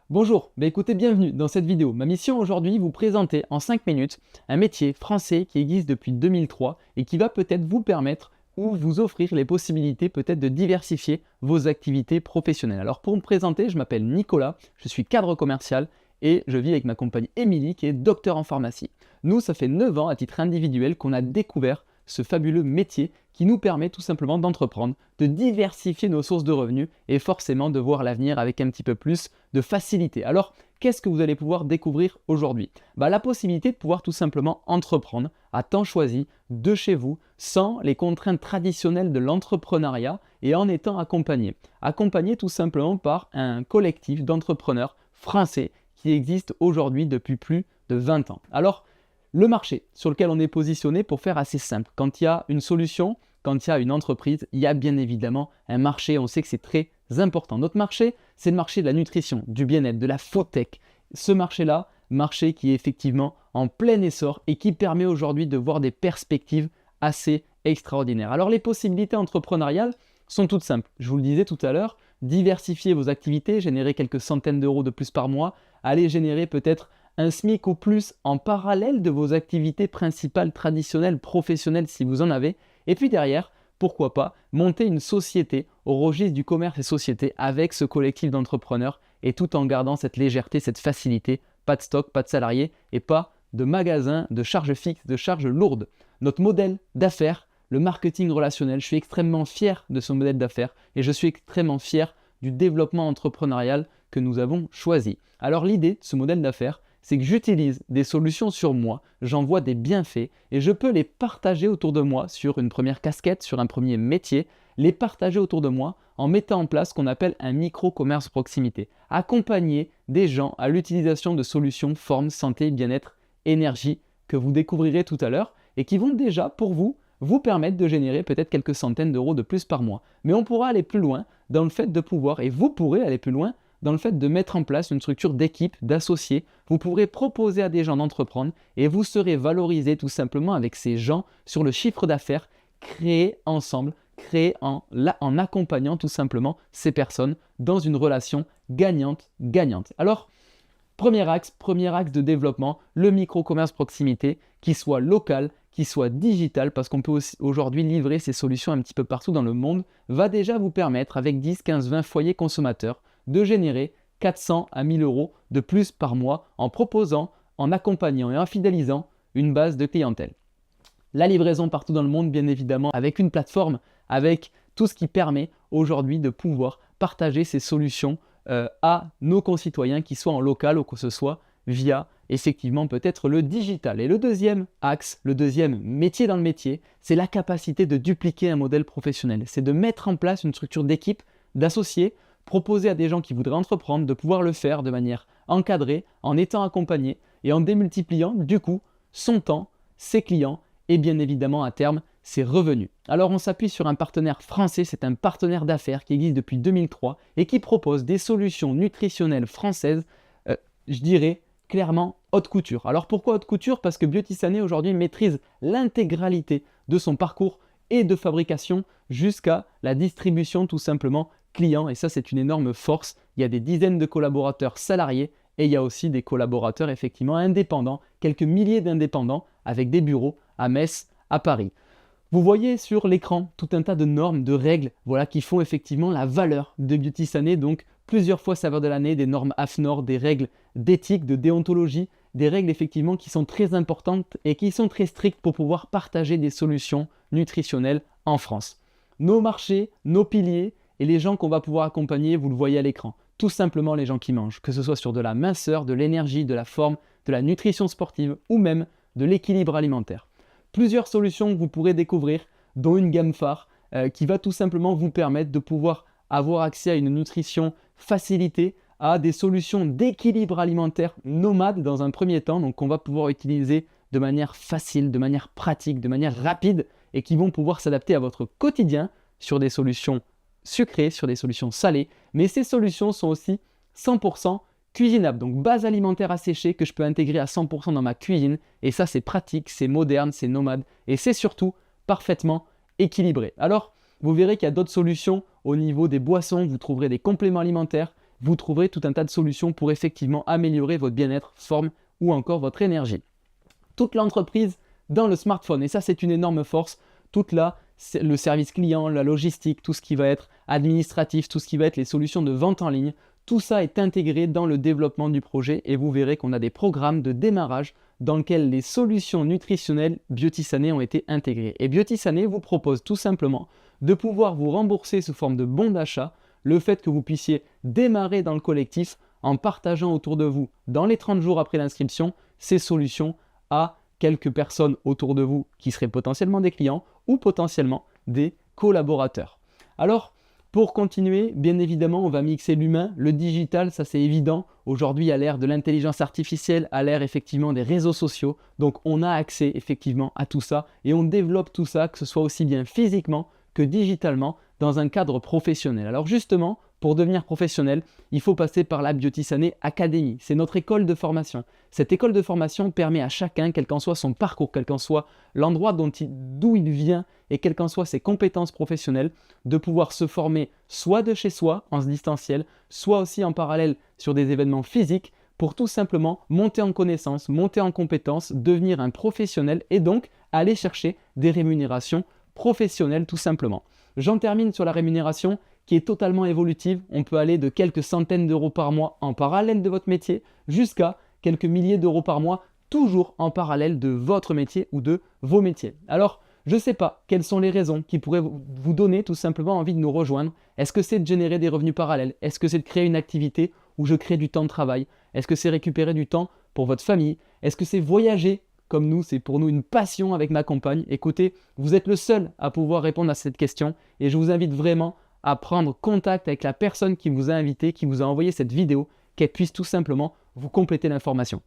Bonjour, écoutez, bienvenue dans cette vidéo. Ma mission aujourd'hui, vous présenter en 5 minutes un métier français qui existe depuis 2003 et qui va peut-être vous permettre ou vous offrir les possibilités peut-être de diversifier vos activités professionnelles. Alors pour me présenter, je m'appelle Nicolas, je suis cadre commercial et je vis avec ma compagne Émilie qui est docteur en pharmacie. Nous, ça fait 9 ans à titre individuel qu'on a découvert ce fabuleux métier qui nous permet tout simplement d'entreprendre, de diversifier nos sources de revenus et forcément de voir l'avenir avec un petit peu plus de facilité. Alors, qu'est-ce que vous allez pouvoir découvrir aujourd'hui? La possibilité de pouvoir tout simplement entreprendre à temps choisi, de chez vous, sans les contraintes traditionnelles de l'entrepreneuriat et en étant accompagné. Accompagné tout simplement par un collectif d'entrepreneurs français qui existe aujourd'hui depuis plus de 20 ans. Alors, le marché sur lequel on est positionné, pour faire assez simple, quand il y a une solution, quand il y a une entreprise, il y a bien évidemment un marché. On sait que c'est très important. Notre marché, c'est le marché de la nutrition, du bien-être, de la foodtech. Ce marché-là, marché qui est effectivement en plein essor et qui permet aujourd'hui de voir des perspectives assez extraordinaires. Alors les possibilités entrepreneuriales sont toutes simples. Je vous le disais tout à l'heure, diversifier vos activités, générer quelques centaines d'euros de plus par mois, aller générer peut-être un SMIC ou plus en parallèle de vos activités principales, traditionnelles, professionnelles si vous en avez. Et puis derrière, pourquoi pas, monter une société au registre du commerce et société avec ce collectif d'entrepreneurs et tout en gardant cette légèreté, cette facilité, pas de stock, pas de salariés et pas de magasin, de charges fixes, de charges lourdes. Notre modèle d'affaires, le marketing relationnel, je suis extrêmement fier de ce modèle d'affaires et je suis extrêmement fier du développement entrepreneurial que nous avons choisi. Alors l'idée de ce modèle d'affaires, c'est que j'utilise des solutions sur moi, j'en vois des bienfaits et je peux les partager autour de moi sur une première casquette, sur un premier métier, les partager autour de moi en mettant en place ce qu'on appelle un micro-commerce proximité. Accompagner des gens à l'utilisation de solutions forme, santé, bien-être, énergie que vous découvrirez tout à l'heure et qui vont déjà pour vous permettre de générer peut-être quelques centaines d'euros de plus par mois. Mais on pourra aller plus loin dans le fait de pouvoir, et vous pourrez aller plus loin dans le fait de mettre en place une structure d'équipe, d'associés. Vous pourrez proposer à des gens d'entreprendre et vous serez valorisé tout simplement avec ces gens sur le chiffre d'affaires créé ensemble, créé en accompagnant tout simplement ces personnes dans une relation gagnante-gagnante. Alors, premier axe de développement, le micro-commerce proximité, qui soit local, qui soit digital, parce qu'on peut aussi aujourd'hui livrer ces solutions un petit peu partout dans le monde, va déjà vous permettre, avec 10, 15, 20 foyers consommateurs, de générer 400 à 1000 euros de plus par mois en proposant, en accompagnant et en fidélisant une base de clientèle. La livraison partout dans le monde, bien évidemment, avec une plateforme, avec tout ce qui permet aujourd'hui de pouvoir partager ces solutions à nos concitoyens, qui soient en local ou que ce soit via effectivement peut-être le digital. Et le deuxième axe, le deuxième métier dans le métier, c'est la capacité de dupliquer un modèle professionnel. C'est de mettre en place une structure d'équipe, d'associés, proposer à des gens qui voudraient entreprendre de pouvoir le faire de manière encadrée, en étant accompagné et en démultipliant du coup son temps, ses clients et bien évidemment à terme ses revenus. Alors on s'appuie sur un partenaire français, c'est un partenaire d'affaires qui existe depuis 2003 et qui propose des solutions nutritionnelles françaises, je dirais clairement haute couture. Alors pourquoi haute couture? Parce que Beauty aujourd'hui maîtrise l'intégralité de son parcours et de fabrication jusqu'à la distribution tout simplement client, et ça c'est une énorme force. Il y a des dizaines de collaborateurs salariés et il y a aussi des collaborateurs effectivement indépendants, quelques milliers d'indépendants avec des bureaux à Metz, à Paris. Vous voyez sur l'écran tout un tas de normes, de règles, voilà, qui font effectivement la valeur de Beauty Sané, donc plusieurs fois saveur de l'année, des normes AFNOR, des règles d'éthique, de déontologie, des règles effectivement qui sont très importantes et qui sont très strictes pour pouvoir partager des solutions nutritionnelles en France. Nos marchés, nos piliers et les gens qu'on va pouvoir accompagner, vous le voyez à l'écran. Tout simplement les gens qui mangent, que ce soit sur de la minceur, de l'énergie, de la forme, de la nutrition sportive ou même de l'équilibre alimentaire. Plusieurs solutions que vous pourrez découvrir, dont une gamme phare qui va tout simplement vous permettre de pouvoir avoir accès à une nutrition facilitée, à des solutions d'équilibre alimentaire nomade dans un premier temps, donc qu'on va pouvoir utiliser de manière facile, de manière pratique, de manière rapide et qui vont pouvoir s'adapter à votre quotidien sur des solutions sucrées, sur des solutions salées, mais ces solutions sont aussi 100% cuisinables, donc base alimentaire asséchée que je peux intégrer à 100% dans ma cuisine, et ça c'est pratique, c'est moderne, c'est nomade, et c'est surtout parfaitement équilibré. Alors, vous verrez qu'il y a d'autres solutions au niveau des boissons, vous trouverez des compléments alimentaires, vous trouverez tout un tas de solutions pour effectivement améliorer votre bien-être, forme ou encore votre énergie. Toute l'entreprise dans le smartphone, et ça c'est une énorme force, le service client, la logistique, tout ce qui va être administratif, tout ce qui va être les solutions de vente en ligne, tout ça est intégré dans le développement du projet et vous verrez qu'on a des programmes de démarrage dans lesquels les solutions nutritionnelles Biotissané ont été intégrées. Et Biotissané vous propose tout simplement de pouvoir vous rembourser sous forme de bon d'achat le fait que vous puissiez démarrer dans le collectif en partageant autour de vous, dans les 30 jours après l'inscription, ces solutions à quelques personnes autour de vous qui seraient potentiellement des clients ou potentiellement des collaborateurs. Alors, pour continuer, bien évidemment, on va mixer l'humain, le digital, ça c'est évident. Aujourd'hui, à l'ère de l'intelligence artificielle, à l'ère effectivement des réseaux sociaux, donc on a accès effectivement à tout ça et on développe tout ça, que ce soit aussi bien physiquement que digitalement, dans un cadre professionnel. Alors justement, pour devenir professionnel, il faut passer par la Biotissané Academy. C'est notre école de formation. Cette école de formation permet à chacun, quel qu'en soit son parcours, quel qu'en soit l'endroit d'où il vient et quelles qu'en soient ses compétences professionnelles, de pouvoir se former soit de chez soi, en distanciel, soit aussi en parallèle sur des événements physiques pour tout simplement monter en connaissances, monter en compétences, devenir un professionnel et donc aller chercher des rémunérations professionnelles tout simplement. J'en termine sur la rémunération qui est totalement évolutive. On peut aller de quelques centaines d'euros par mois en parallèle de votre métier jusqu'à quelques milliers d'euros par mois, toujours en parallèle de votre métier ou de vos métiers. Alors, je ne sais pas quelles sont les raisons qui pourraient vous donner tout simplement envie de nous rejoindre. Est-ce que c'est de générer des revenus parallèles? Est-ce que c'est de créer une activité où je crée du temps de travail? Est-ce que c'est récupérer du temps pour votre famille? Est-ce que c'est voyager? Comme nous, c'est pour nous une passion avec ma compagne. Écoutez, vous êtes le seul à pouvoir répondre à cette question et je vous invite vraiment à prendre contact avec la personne qui vous a invité, qui vous a envoyé cette vidéo, qu'elle puisse tout simplement vous compléter l'information.